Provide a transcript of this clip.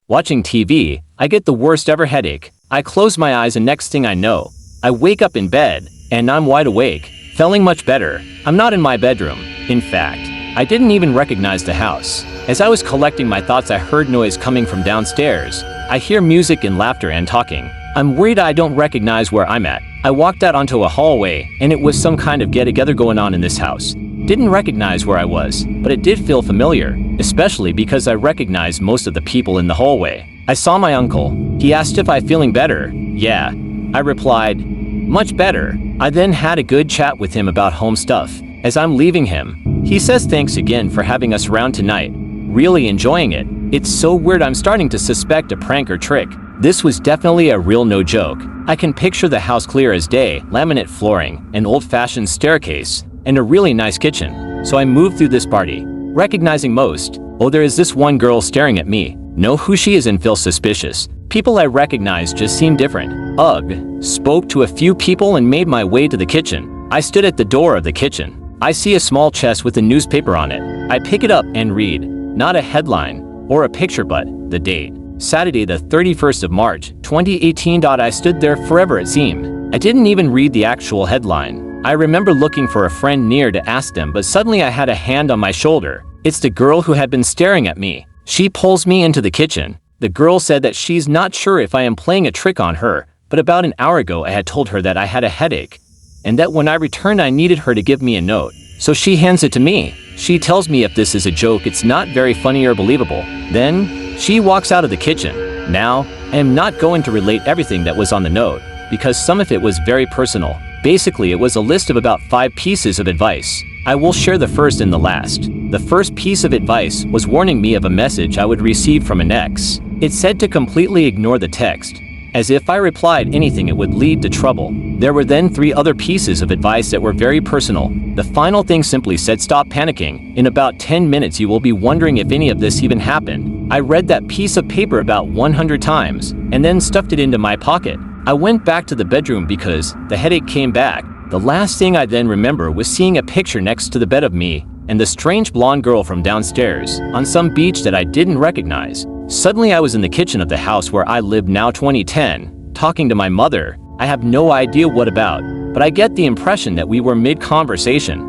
watching TV, I get the worst ever headache. I close my eyes and next thing I know, I wake up in bed, and I'm wide awake, feeling much better. I'm not in my bedroom. In fact, I didn't even recognize the house. As I was collecting my thoughts, I heard noise coming from downstairs. I hear music and laughter and talking. I'm worried I don't recognize where I'm at. I walked out onto a hallway, and it was some kind of get-together going on in this house. Didn't recognize where I was, but it did feel familiar, especially because I recognized most of the people in the hallway. I saw my uncle. He asked if I'm feeling better. Yeah, I replied, much better. I then had a good chat with him about home stuff. As I'm leaving him, he says thanks again for having us around tonight. Really enjoying it. It's so weird, I'm starting to suspect a prank or trick. This was definitely a real no joke. I can picture the house clear as day, laminate flooring, an old-fashioned staircase, and a really nice kitchen. So I moved through this party, recognizing most. Oh, there is this one girl staring at me. Know who she is and feel suspicious. People I recognize just seem different. Ugh. Spoke to a few people and made my way to the kitchen. I stood at the door of the kitchen. I see a small chest with a newspaper on it. I pick it up and read. Not a headline or a picture, but the date. Saturday the 31st of March, 2018. I stood there forever it seemed. I didn't even read the actual headline. I remember looking for a friend near to ask them, but suddenly I had a hand on my shoulder. It's the girl who had been staring at me. She pulls me into the kitchen. The girl said that she's not sure if I am playing a trick on her, but about an hour ago I had told her that I had a headache, and that when I returned I needed her to give me a note. So she hands it to me. She tells me if this is a joke, it's not very funny or believable. Then, she walks out of the kitchen. Now, I am not going to relate everything that was on the note, because some of it was very personal. Basically, it was a list of about 5 pieces of advice. I will share the first and the last. The first piece of advice was warning me of a message I would receive from an ex. It said to completely ignore the text, as if I replied anything it would lead to trouble. There were then 3 other pieces of advice that were very personal. The final thing simply said stop panicking. In about 10 minutes you will be wondering if any of this even happened. I read that piece of paper about 100 times, and then stuffed it into my pocket. I went back to the bedroom because the headache came back. The last thing I then remember was seeing a picture next to the bed of me and the strange blonde girl from downstairs on some beach that I didn't recognize. Suddenly I was in the kitchen of the house where I live now 2010, talking to my mother. I have no idea what about, but I get the impression that we were mid-conversation.